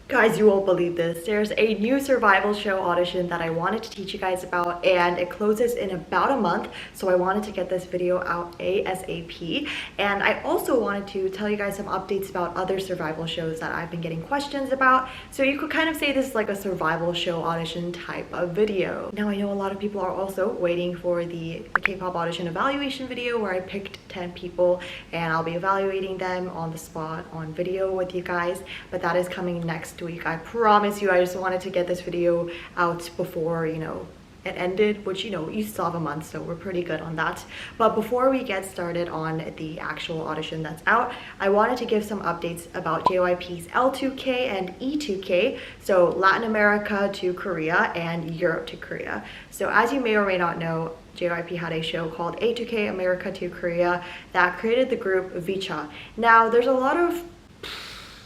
Guys, you won't believe this. There's a new survival show audition that I wanted to teach you guys about, and it closes in about a month, so I wanted to get this video out ASAP. And I also wanted to tell you guys some updates about other survival shows that I've been getting questions about, so you could kind of say this is like a survival show audition type of video. Now, I know a lot of people are also waiting for the K-pop audition evaluation video where I picked 10 people and I'll be evaluating them on the spot on video with you guys, but that is coming next week. I promise you. I just wanted to get this video out before, it ended, which, you still have a month, so we're pretty good on that. But before we get started on the actual audition that's out, I wanted to give some updates about JYP's L2K and E2K, so Latin America to Korea and Europe to Korea. So as you may or may not know, JYP had a show called A2K America to Korea that created the group Vicha. Now, there's a lot of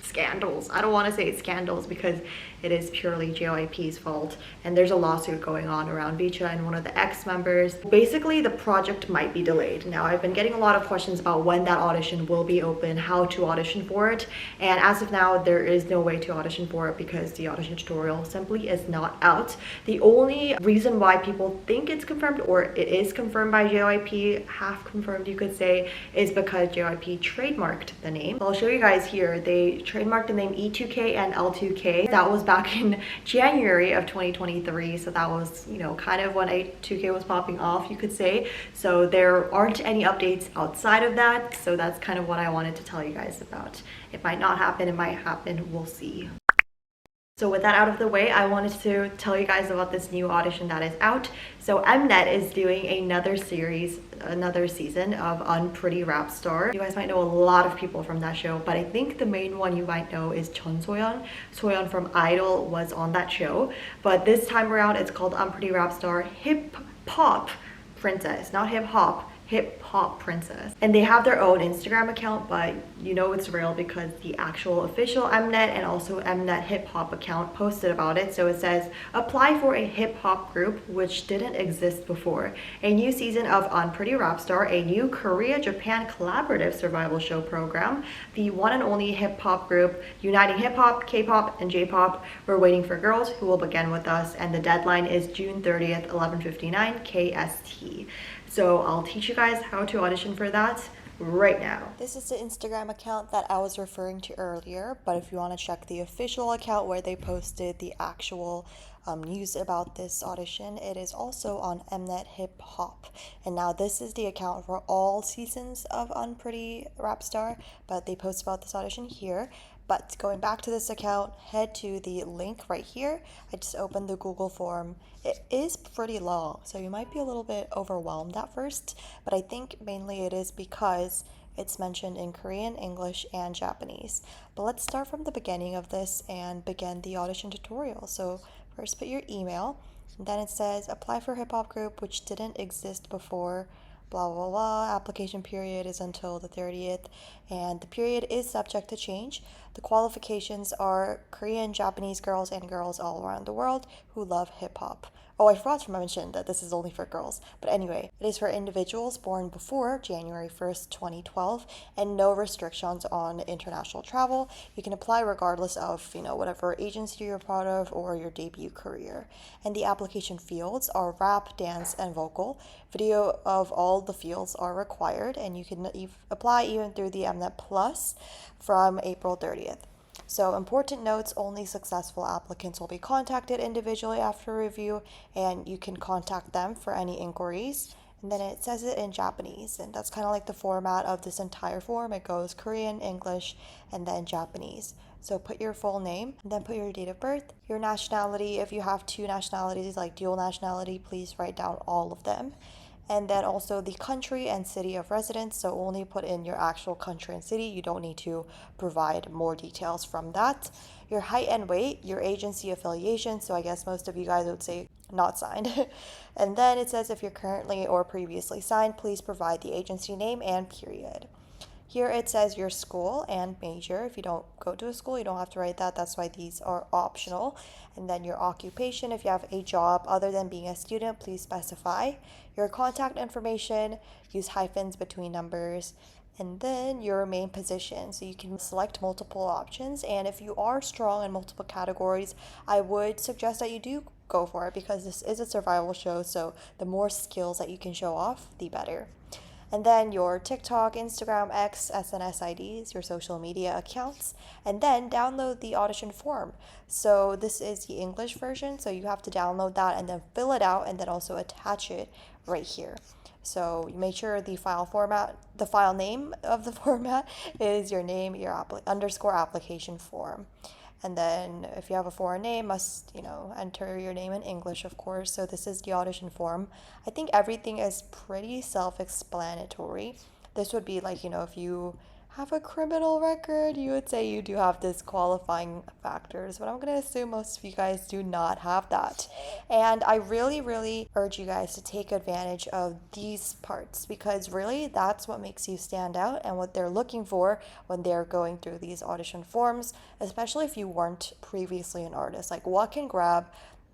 scandals. I don't want to say scandals because it is purely JYP's fault, and there's a lawsuit going on around Vicha and one of the ex-members. Basically, the project might be delayed. Now, I've been getting a lot of questions about when that audition will be open, how to audition for it, and as of now, there is no way to audition for it because the audition tutorial simply is not out. The only reason why people think it's confirmed, or it is confirmed by JYP, half confirmed you could say, is because JYP trademarked the name. I'll show you guys here. They trademarked the name E2K and L2K. That was back in January of 2023, so that was, kind of when A2K was popping off, you could say. So there aren't any updates outside of that, so that's kind of what I wanted to tell you guys about. It might not happen, it might happen, we'll see. So with that out of the way, I wanted to tell you guys about this new audition that is out. So Mnet is doing another season of Unpretty Rap Star. You guys might know a lot of people from that show, but I think the main one you might know is Chun Soyeon. Soyeon from Idol was on that show, but this time around it's called Unpretty Rap Star Hip Hop Princess, not hip hop. Hip Hop Princess. And they have their own Instagram account, but it's real because the actual official Mnet and also Mnet Hip Hop account posted about it. So it says, apply for a hip hop group which didn't exist before. A new season of Unpretty Rap Star, a new Korea-Japan collaborative survival show program, the one and only hip hop group uniting hip hop, K-pop, and J-pop. We're waiting for girls who will begin with us, and the deadline is June 30th, 11:59 KST. So I'll teach you guys how to audition for that right now. This is the Instagram account that I was referring to earlier, but if you want to check the official account where they posted the actual news about this audition, it is also on Mnet Hip Hop. And now this is the account for all seasons of Unpretty Rap Star, but they post about this audition here. But going back to this account, head to the link right here. I just opened the Google form. It is pretty long, so you might be a little bit overwhelmed at first, but I think mainly it is because it's mentioned in Korean, English, and Japanese. But let's start from the beginning of this and begin the audition tutorial. So first put your email, and then it says apply for hip hop group which didn't exist before. Blah blah blah. Application period is until the 30th, and the period is subject to change. The qualifications are Korean, Japanese girls, and girls all around the world who love hip hop. Oh, I forgot to mention that this is only for girls. But anyway, it is for individuals born before January 1st, 2012, and no restrictions on international travel. You can apply regardless of, whatever agency you're part of or your debut career. And the application fields are rap, dance, and vocal. Video of all the fields are required, and you can apply even through the Mnet Plus from April 30th. So important notes, only successful applicants will be contacted individually after review, and you can contact them for any inquiries. And then it says it in Japanese, and that's kind of like the format of this entire form. It goes Korean, English, and then Japanese. So put your full name, and then put your date of birth, your nationality. If you have two nationalities, like dual nationality, please write down all of them. And then also the country and city of residence, so only put in your actual country and city. You don't need to provide more details from that. Your height and weight, your agency affiliation, so I guess most of you guys would say not signed. And then it says if you're currently or previously signed, please provide the agency name and period. Here it says your school and major. If you don't go to a school, you don't have to write that. That's why these are optional. And then your occupation. If you have a job other than being a student, please specify. Your contact information, use hyphens between numbers. and then your main position. So you can select multiple options, and if you are strong in multiple categories, I would suggest that you do go for it because this is a survival show, so the more skills that you can show off, the better. And then your TikTok, Instagram, X, SNS IDs, your social media accounts, and then download the audition form. So this is the English version, so you have to download that and then fill it out and then also attach it right here. So you make sure the file name of the format is your name, your underscore application form. And then if you have a foreign name, must, enter your name in English, of course. So this is the audition form. I think everything is pretty self-explanatory. This would be like, if you have a criminal record, you would say you do have disqualifying factors, but I'm going to assume most of you guys do not have that. And I really, really urge you guys to take advantage of these parts because really that's what makes you stand out and what they're looking for when they're going through these audition forms, especially if you weren't previously an artist. Like what can grab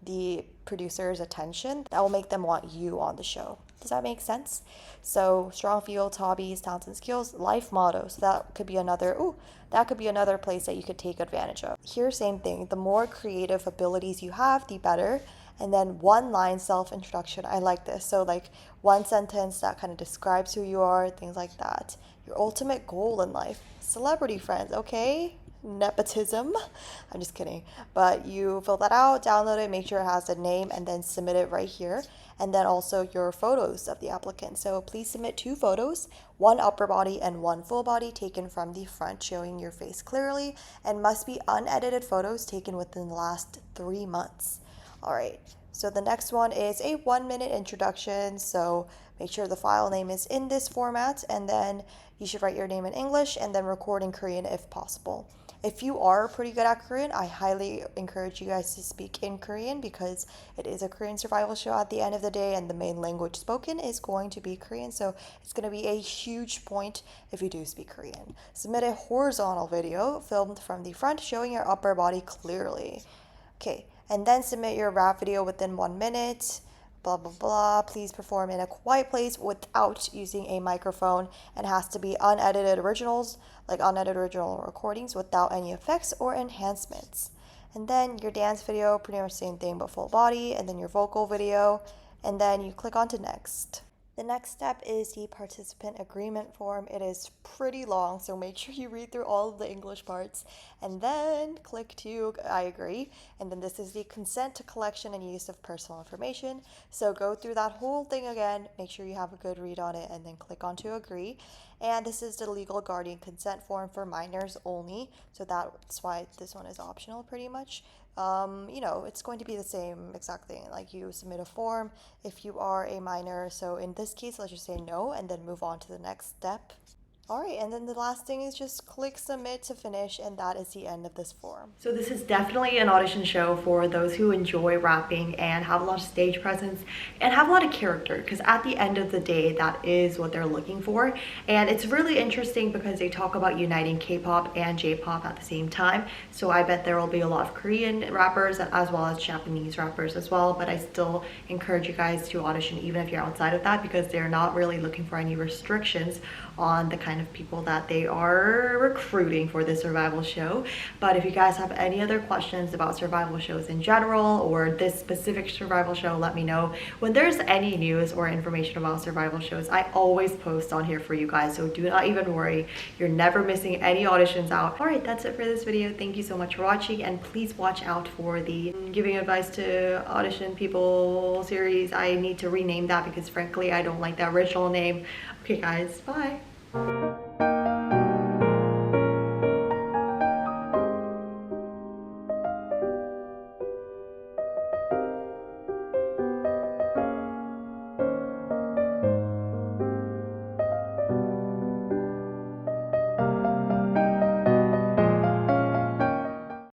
the producer's attention that will make them want you on the show. Does that make sense? So strong fields, hobbies, talents and skills, life motto. So that could be another place that you could take advantage of. Here, same thing. The more creative abilities you have, the better. And then one line self-introduction. I like this. So like one sentence that kind of describes who you are, things like that. Your ultimate goal in life. Celebrity friends, okay? Nepotism. I'm just kidding. But you fill that out, download it, make sure it has a name, and then submit it right here. And then also your photos of the applicant. So please submit 2 photos, one upper body and one full body taken from the front showing your face clearly, and must be unedited photos taken within the last 3 months. All right. So the next one is a 1-minute introduction. So make sure the file name is in this format, and then you should write your name in English and then record in Korean if possible. If you are pretty good at Korean, I highly encourage you guys to speak in Korean because it is a Korean survival show at the end of the day and the main language spoken is going to be Korean. So it's going to be a huge point if you do speak Korean. Submit a horizontal video filmed from the front showing your upper body clearly. Okay, and then submit your rap video within 1 minute. Blah, blah, blah. Please perform in a quiet place without using a microphone and has to be unedited originals, like unedited original recordings without any effects or enhancements. And then your dance video, pretty much same thing but full body, and then your vocal video, and then you click on to next. The next step is the participant agreement form. It is pretty long, so make sure you read through all of the English parts and then click to I agree. And then this is the consent to collection and use of personal information. So go through that whole thing again, make sure you have a good read on it, and then click on to agree. And this is the legal guardian consent form for minors only. So that's why this one is optional pretty much. It's going to be the same exact thing. Like you submit a form if you are a minor. So in this case, let's just say no and then move on to the next step. All right, and then the last thing is just click submit to finish, and that is the end of this form. So this is definitely an audition show for those who enjoy rapping and have a lot of stage presence and have a lot of character, because at the end of the day, that is what they're looking for. And it's really interesting because they talk about uniting K-pop and J-pop at the same time. So I bet there will be a lot of Korean rappers as well as Japanese rappers as well, but I still encourage you guys to audition even if you're outside of that, because they're not really looking for any restrictions on the kind of people that they are recruiting for this survival show. But if you guys have any other questions about survival shows in general or this specific survival show, let me know. When there's any news or information about survival shows, I always post on here for you guys, so do not even worry, you're never missing any auditions out. All right, that's it for this video. Thank you so much for watching, and please watch out for the giving advice to audition people series. I need to rename that because frankly I don't like the original name. Okay guys, bye.